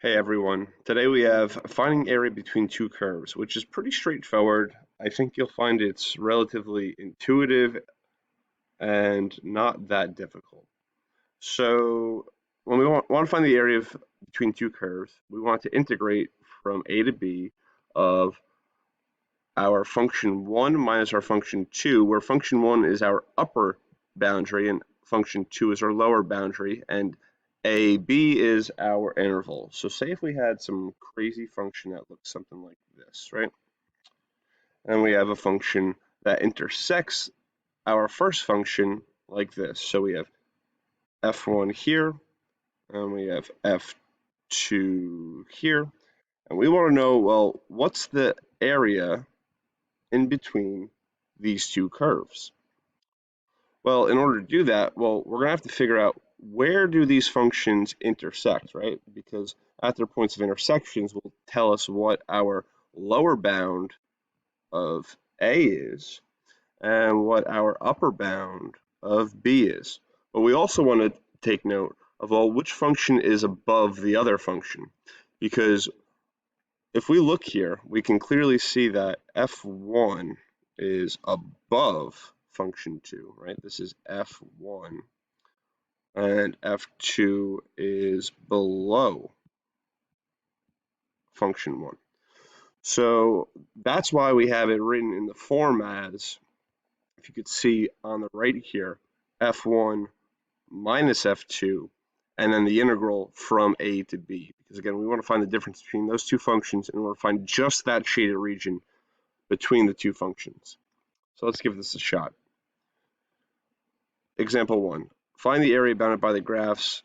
Hey everyone, today we have finding area between two curves, which is pretty straightforward. I think you'll find it's relatively intuitive and not that difficult. So when we want to find the area between two curves, we want to integrate from a to b of our function 1 minus our function 2, where function 1 is our upper boundary and function 2 is our lower boundary, and AB is our interval. So say if we had some crazy function that looks something like this, right? And we have a function that intersects our first function like this. So we have f1 here, and we have f2 here. And we want to know, well, what's the area in between these two curves? Well, in order to do that, well, we're going to have to figure out where do these functions intersect, right? Because at their points of intersections will tell us what our lower bound of A is and what our upper bound of B is. But we also want to take note of, well, which function is above the other function? Because if we look here, we can clearly see that f1 is above function 2, right? This is f1, and f2 is below function 1. So that's why we have it written in the form as, if you could see on the right here, f1 minus f2, and then the integral from a to b. Because again, we want to find the difference between those two functions, and we want to find just that shaded region between the two functions. So let's give this a shot. Example 1. Find the area bounded by the graphs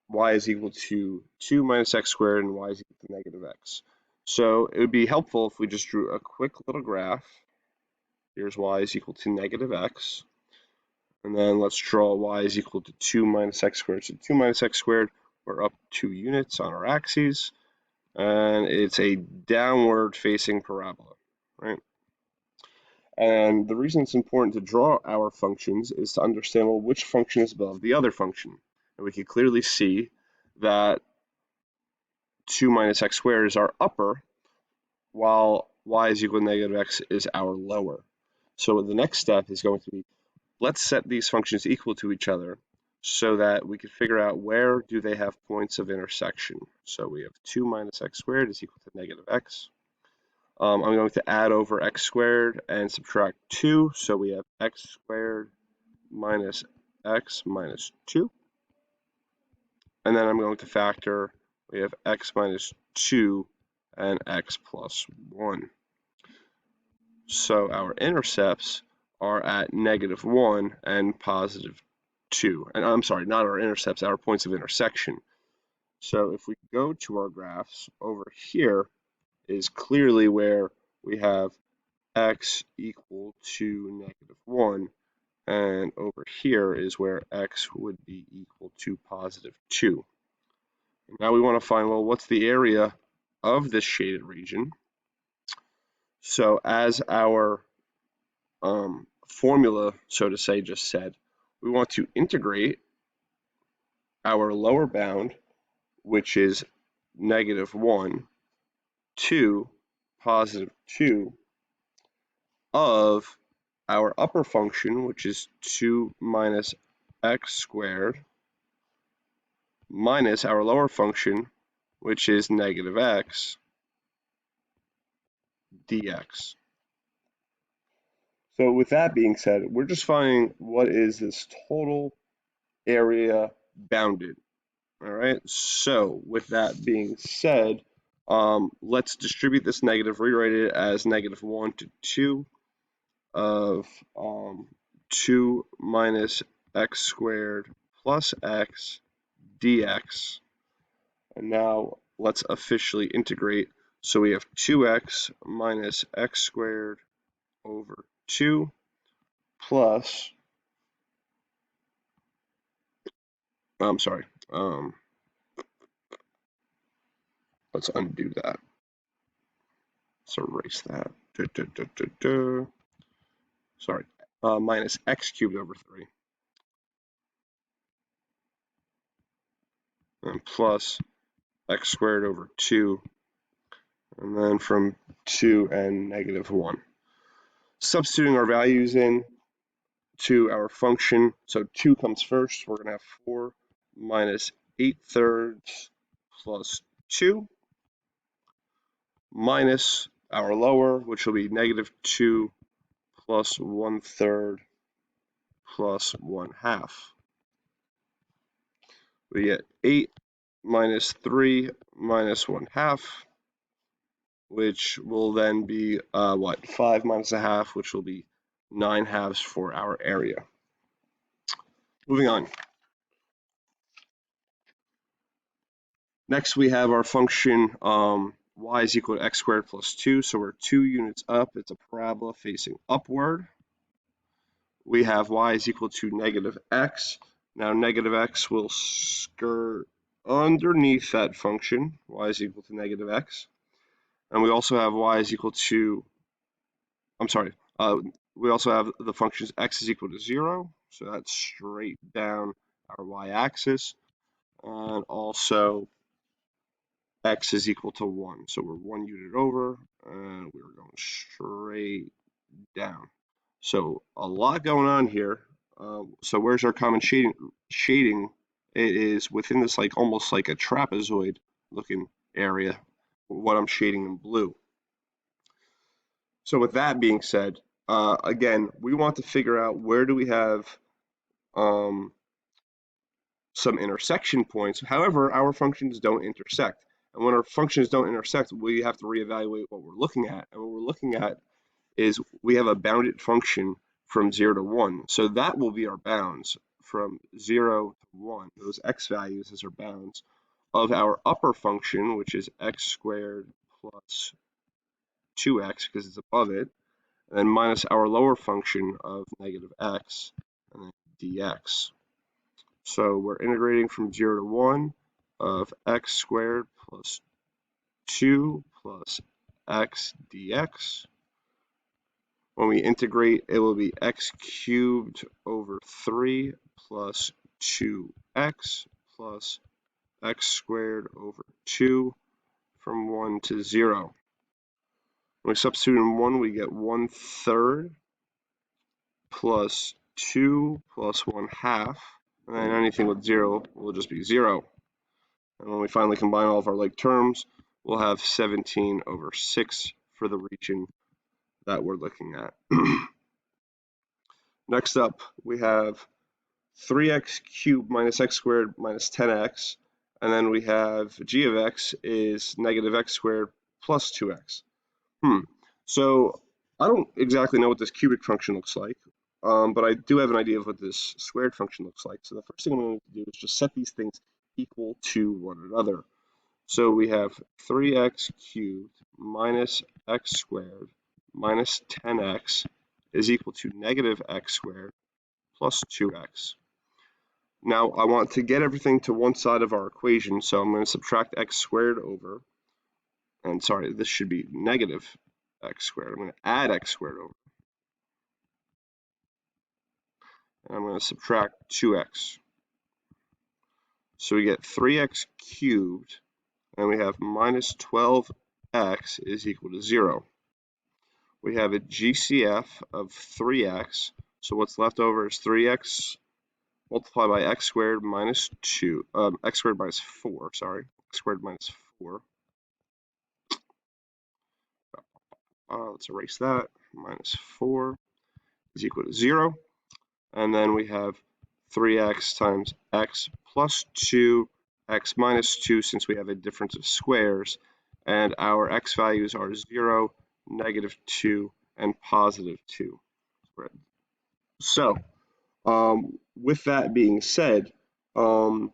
y is equal to 2 minus x squared and y is equal to negative x. So it would be helpful if we just drew a quick little graph. Here's y is equal to negative x. And then let's draw y is equal to 2 minus x squared. So 2 minus x squared, we're up 2 units on our axes. And it's a downward facing parabola, right? And the reason it's important to draw our functions is to understand, well, which function is above the other function. And we can clearly see that 2 minus x squared is our upper, while y is equal to negative x is our lower. So the next step is going to be, let's set these functions equal to each other so that we can figure out where do they have points of intersection. So we have 2 minus x squared is equal to negative x. I'm going to add over x squared and subtract 2, so we have x squared minus x minus 2. And then I'm going to factor, we have x minus 2 and x plus 1. So our intercepts are at negative 1 and positive 2. And I'm sorry, not our intercepts, our points of intersection. So if we go to our graphs, over here is clearly where we have x equal to negative 1, and over here is where x would be equal to positive 2. And now we want to find, well, what's the area of this shaded region? So as our formula, so to say, just said, we want to integrate our lower bound, which is negative 1, to positive 2 of our upper function, which is 2 minus x squared, minus our lower function, which is negative x dx. So with that being said, we're just finding what is this total area bounded. All right, so with that being said, let's distribute this negative, rewrite it as negative 1 to 2 of 2 minus x squared plus x dx. And now let's officially integrate. So we have 2x minus x squared over 2 plus, I'm sorry, let's undo that. Let's erase that. Sorry, minus x cubed over 3 and plus x squared over 2, and then from 2 and negative 1. Substituting our values in to our function, so 2 comes first, we're going to have 4 minus 8/3 plus 2, minus our lower, which will be negative 2 plus 1/3 plus 1/2. We get 8 minus 3 minus 1/2, which will then be 5 minus 1/2, which will be 9/2 for our area. Moving on. Next, we have our function y is equal to x squared plus 2. So we're 2 units up. It's a parabola facing upward. We have y is equal to negative x. Now negative x will skirt underneath that function. Y is equal to negative x. And we also have y is equal to, we also have the functions x is equal to 0. So that's straight down our y-axis. And also x is equal to 1. So we're 1 unit over, and we're going straight down. So a lot going on here. So where's our common shading? It is within this almost like a trapezoid looking area, what I'm shading in blue. So with that being said, again, we want to figure out where do we have some intersection points. However, our functions don't intersect. And when our functions don't intersect, we have to reevaluate what we're looking at. And what we're looking at is we have a bounded function from 0 to 1. So that will be our bounds from 0 to 1. Those x values as our bounds of our upper function, which is x squared plus 2x because it's above it, and then minus our lower function of negative x, and then dx. So we're integrating from 0 to 1 of x squared plus 2 plus x dx. When we integrate, it will be x cubed over 3 plus 2x plus x squared over 2 from 1 to 0. When we substitute in 1, we get 1/3 plus 2 plus 1/2. And then anything with 0 will just be 0. And when we finally combine all of our like terms, we'll have 17 over 6 for the region that we're looking at. Next up, we have 3x cubed minus x squared minus 10x. And then we have g of x is negative x squared plus 2x. So I don't exactly know what this cubic function looks like. But I do have an idea of what this squared function looks like. So the first thing I'm going to do is just set these things equal to one another. So we have 3x cubed minus x squared minus 10x is equal to negative x squared plus 2x. Now I want to get everything to one side of our equation, so I'm going to subtract x squared over, and sorry, this should be negative x squared. I'm going to add x squared over. And I'm going to subtract 2x. So we get 3x cubed, and we have minus 12x is equal to 0. We have a GCF of 3x, so what's left over is 3x multiplied by x squared minus 2, x squared minus 4, sorry, x squared minus 4. Let's erase that, minus 4 is equal to 0. And then we have 3x times x plus 2, x minus 2, since we have a difference of squares, and our x values are 0, negative 2, and positive 2. So, with that being said, we want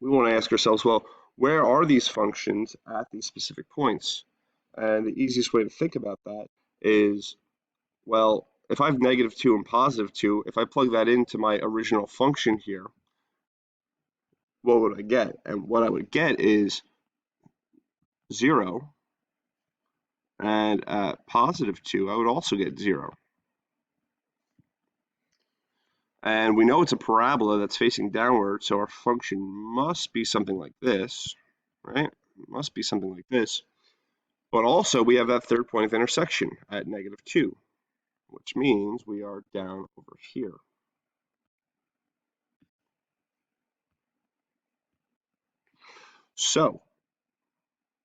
to ask ourselves, well, where are these functions at these specific points? And the easiest way to think about that is, well, if I have negative 2 and positive 2, if I plug that into my original function here, what would I get? And what I would get is 0. And at positive 2, I would also get 0. And we know it's a parabola that's facing downward, so our function must be something like this, right? It must be something like this. But also we have that third point of intersection at -2, which means we are down over here. So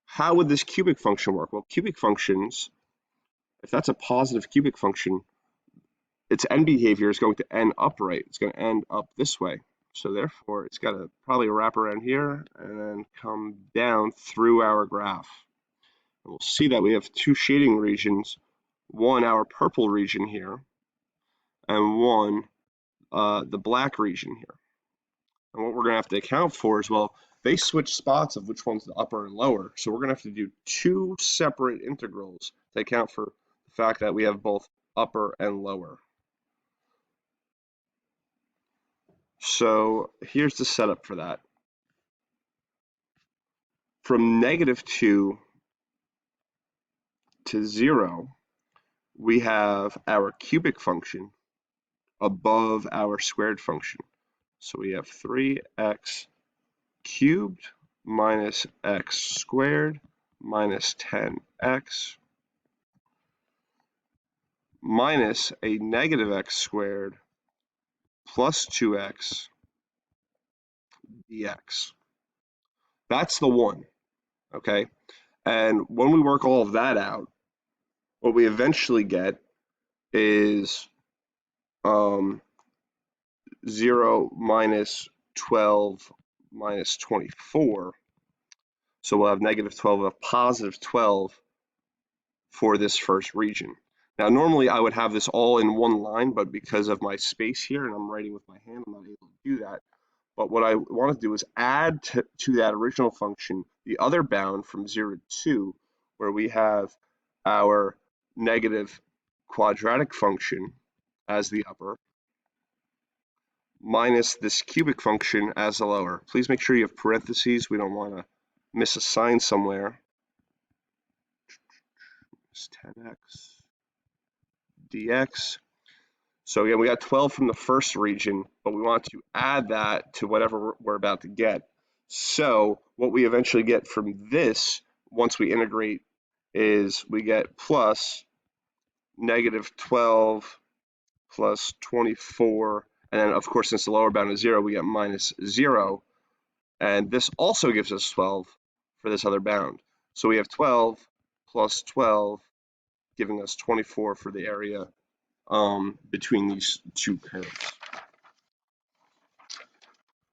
how would this cubic function work? Well, cubic functions, if that's a positive cubic function, its end behavior is going to end upright. It's going to end up this way. So therefore, it's got to probably wrap around here and then come down through our graph. And we'll see that we have two shading regions, one our purple region here, and one the black region here. And what we're going to have to account for is, well, they switch spots of which one's the upper and lower. So we're going to have to do two separate integrals to account for the fact that we have both upper and lower. So here's the setup for that. From -2 to 0, we have our cubic function above our squared function. So we have 3x cubed minus x squared minus 10x minus a negative x squared plus 2x dx. That's the one, okay? And when we work all of that out, what we eventually get is 0 minus 12 minus 24. So we'll have -12 of positive 12 for this first region. Now, normally I would have this all in one line, but because of my space here and I'm writing with my hand, I'm not able to do that. But what I want to do is add to that original function the other bound from 0 to 2, where we have our negative quadratic function as the upper, minus this cubic function as the lower. Please make sure you have parentheses. We don't want to miss a sign somewhere. It's 10x dx. So again, we got 12 from the first region, but we want to add that to whatever we're about to get. So what we eventually get from this, once we integrate, is we get plus -12 plus 24, and then of course, since the lower bound is 0, we get minus 0, and this also gives us 12 for this other bound. So we have 12 plus 12 giving us 24 for the area between these two curves.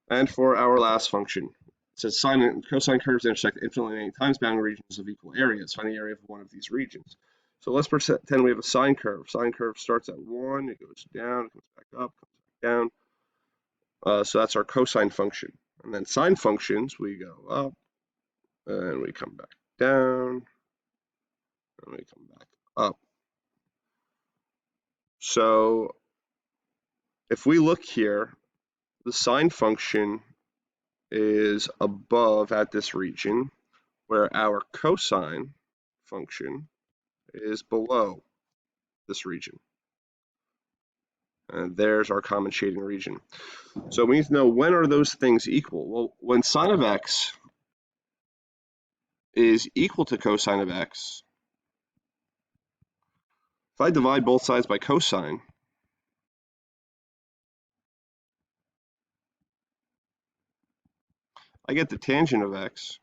And for our last function, it says sine and cosine curves intersect infinitely many times boundary regions of equal areas. Find the area of one of these regions. So let's pretend we have a sine curve. Sine curve starts at 1, it goes down, it comes back up, comes back down. So that's our cosine function. And then sine functions, we go up, and we come back down, and we come back up. So if we look here, the sine function is above at this region, where our cosine function is below this region. And there's our common shading region. So we need to know, when are those things equal? Well, when sine of x is equal to cosine of x, if I divide both sides by cosine, I get the tangent of x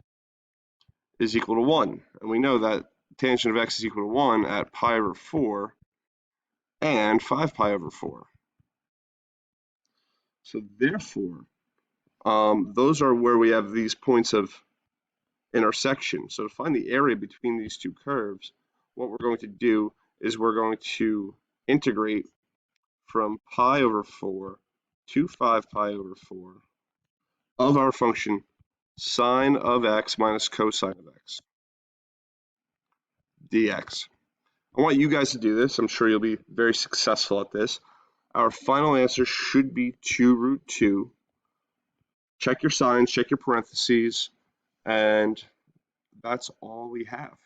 is equal to 1. And we know that tangent of x is equal to 1 at pi over 4 and 5 pi over 4. So therefore, those are where we have these points of intersection. So to find the area between these two curves, what we're going to do is we're going to integrate from pi over 4 to 5 pi over 4 of our function sine of x minus cosine of x dx. I want you guys to do this. I'm sure you'll be very successful at this. Our final answer should be 2 root 2. Check your signs, check your parentheses, and that's all we have.